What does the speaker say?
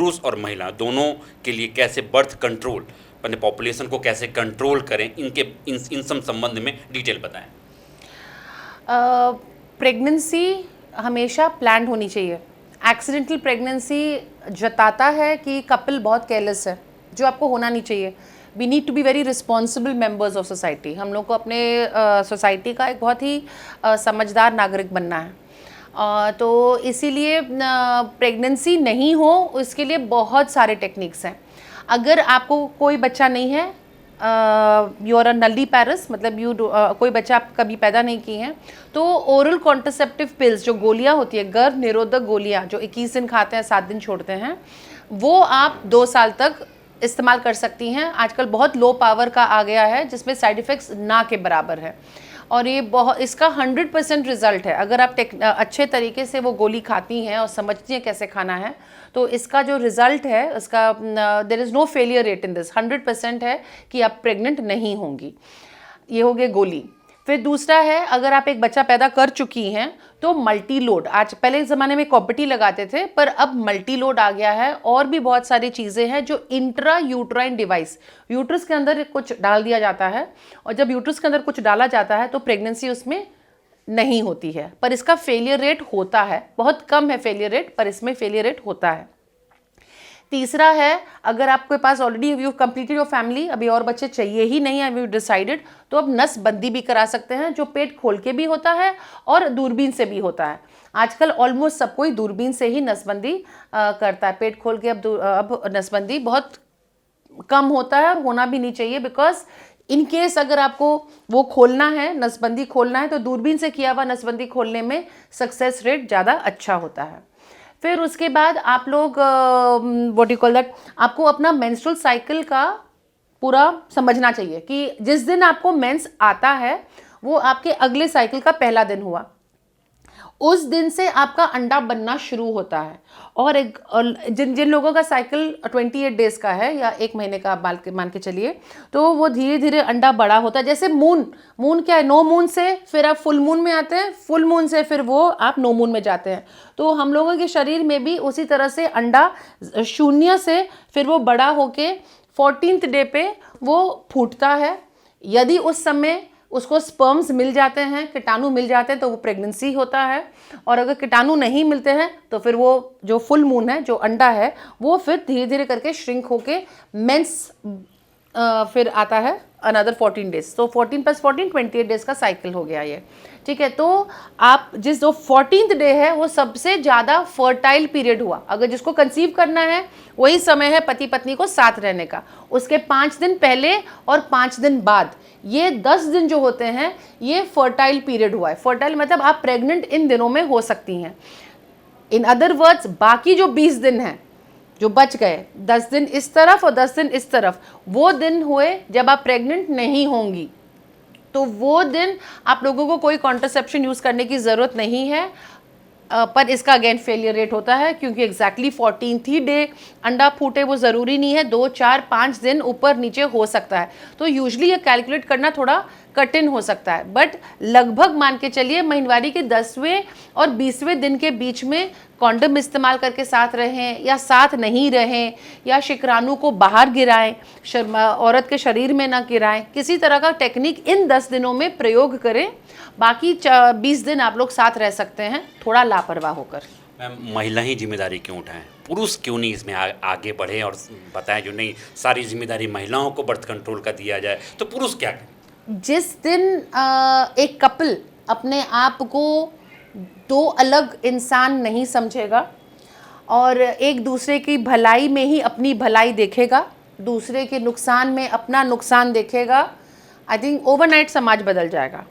पुरुष और महिला दोनों के लिए कैसे बर्थ कंट्रोल, अपने पॉपुलेशन को कैसे कंट्रोल करें, इन सब संबंध में डिटेल बताएं। प्रेगनेंसी हमेशा प्लान्ड होनी चाहिए। एक्सीडेंटल प्रेगनेंसी जताता है कि कपल बहुत केयरलेस है, जो आपको होना नहीं चाहिए। We need to be very responsible members of society. हम लोग को अपने सोसाइटी का एक बहुत ही समझदार नागरिक बनना है। तो इसीलिए प्रेगनेंसी नहीं हो, उसके लिए बहुत सारे टेक्निक्स हैं। अगर आपको कोई बच्चा नहीं है, यू आर अ नल्ली पैरस, मतलब कोई बच्चा आप कभी पैदा नहीं की हैं, तो ओरल कॉन्ट्रासेप्टिव पिल्स, जो गोलियां होती है, गर्भ निरोधक गोलियां, जो 21 दिन खाते हैं 7 दिन छोड़ते हैं, वो आप 2 साल तक इस्तेमाल कर सकती हैं। आजकल बहुत लो पावर का आ गया है, जिसमें साइड इफ़ेक्ट्स ना के बराबर है, और ये बहुत, इसका 100% रिजल्ट है। अगर आप अच्छे तरीके से वो गोली खाती हैं और समझती हैं कैसे खाना है, तो इसका जो रिज़ल्ट है उसका, there is no failure rate in this, 100% है कि आप प्रेग्नेंट नहीं होंगी। ये हो गए गोली। फिर दूसरा है, अगर आप एक बच्चा पैदा कर चुकी हैं तो मल्टी लोड, आज पहले ज़माने में कॉपर्टी लगाते थे, पर अब मल्टी लोड आ गया है। और भी बहुत सारी चीज़ें हैं जो इंट्रा यूट्राइन डिवाइस, यूट्रस के अंदर कुछ डाल दिया जाता है, और जब यूट्रस के अंदर कुछ डाला जाता है तो प्रेगनेंसी उसमें नहीं होती है, पर इसका फेलियर रेट होता है। बहुत कम है फेलियर रेट, पर इसमें फेलियर रेट होता है। तीसरा है, अगर आपके पास already you completed your family, अभी और बच्चे चाहिए ही नहीं है, यू डिसाइडेड, तो अब नसबंदी भी करा सकते हैं, जो पेट खोल के भी होता है और दूरबीन से भी होता है। आजकल ऑलमोस्ट सब कोई दूरबीन से ही नसबंदी करता है, पेट खोल के अब नसबंदी बहुत कम होता है, और होना भी नहीं चाहिए, बिकॉज इन केस अगर आपको वो खोलना है, नसबंदी खोलना है, तो दूरबीन से किया हुआ नसबंदी खोलने में सक्सेस रेट ज़्यादा अच्छा होता है। फिर उसके बाद आप लोग व्हाट यू कॉल दैट, आपको अपना मेंस्ट्रुअल साइकिल का पूरा समझना चाहिए कि जिस दिन आपको मेंस आता है वो आपके अगले साइकिल का पहला दिन हुआ, उस दिन से आपका अंडा बनना शुरू होता है। और जिन लोगों का साइकिल 28 डेज का है या 1 महीने का मान के चलिए, तो वो धीरे धीरे अंडा बड़ा होता है। जैसे मून क्या है, नो मून से फिर आप फुल मून में आते हैं, फुल मून से फिर वो आप नो मून में जाते हैं। तो हम लोगों के शरीर में भी उसी तरह से अंडा 0 से फिर वो बड़ा होके 14th डे पे वो फूटता है। यदि उस समय उसको स्पर्म्स मिल जाते हैं, कीटाणु मिल जाते हैं, तो वो प्रेगनेंसी होता है। और अगर कीटाणु नहीं मिलते हैं तो फिर वो जो फुल मून है, जो अंडा है, वो फिर धीरे धीरे करके श्रिंक होके मेंस फिर आता है अनदर 14 डेज। तो 14 + 14 28 डेज का साइकिल हो गया ये, ठीक है। तो आप जिस जो 14th डे है वो सबसे ज़्यादा फर्टाइल पीरियड हुआ। अगर जिसको कंसीव करना है वही समय है पति पत्नी को साथ रहने का। उसके 5 दिन पहले और 5 दिन बाद, ये 10 दिन जो होते हैं, ये फर्टाइल पीरियड हुआ है। फर्टाइल मतलब आप प्रेग्नेंट इन दिनों में हो सकती हैं। इन अदर वर्ड्स, बाकी जो 20 दिन हैं जो बच गए, 10 दिन इस तरफ और 10 दिन इस तरफ, वो दिन हुए जब आप प्रेग्नेंट नहीं होंगी। तो वो दिन आप लोगों को कोई कॉन्ट्रासेप्शन यूज़ करने की ज़रूरत नहीं है, पर इसका अगेन फेलियर रेट होता है, क्योंकि एग्जैक्टली 14th ही डे अंडा फूटे वो ज़रूरी नहीं है, 2, 4, 5 दिन ऊपर नीचे हो सकता है। तो यूजली ये कैलकुलेट करना थोड़ा कठिन हो सकता है, बट लगभग मान के चलिए महीनवारी के 10वें और 20वें दिन के बीच में कॉन्डम इस्तेमाल करके साथ रहें या साथ नहीं रहें, या शुक्राणु को बाहर गिराएं, औरत के शरीर में ना गिराएं, किसी तरह का टेक्निक इन 10 दिनों में प्रयोग करें। बाकी 20 दिन आप लोग साथ रह सकते हैं थोड़ा लापरवाह होकर। मैम, महिला ही जिम्मेदारी क्यों उठाएं, पुरुष क्यों नहीं इसमें आगे बढ़े और बताएं जो नहीं सारी जिम्मेदारी महिलाओं को बर्थ कंट्रोल का दिया जाए, तो पुरुष क्या करें? जिस दिन एक कपल अपने आप को 2 अलग इंसान नहीं समझेगा और एक दूसरे की भलाई में ही अपनी भलाई देखेगा, दूसरे के नुकसान में अपना नुकसान देखेगा, आई थिंक ओवरनाइट समाज बदल जाएगा।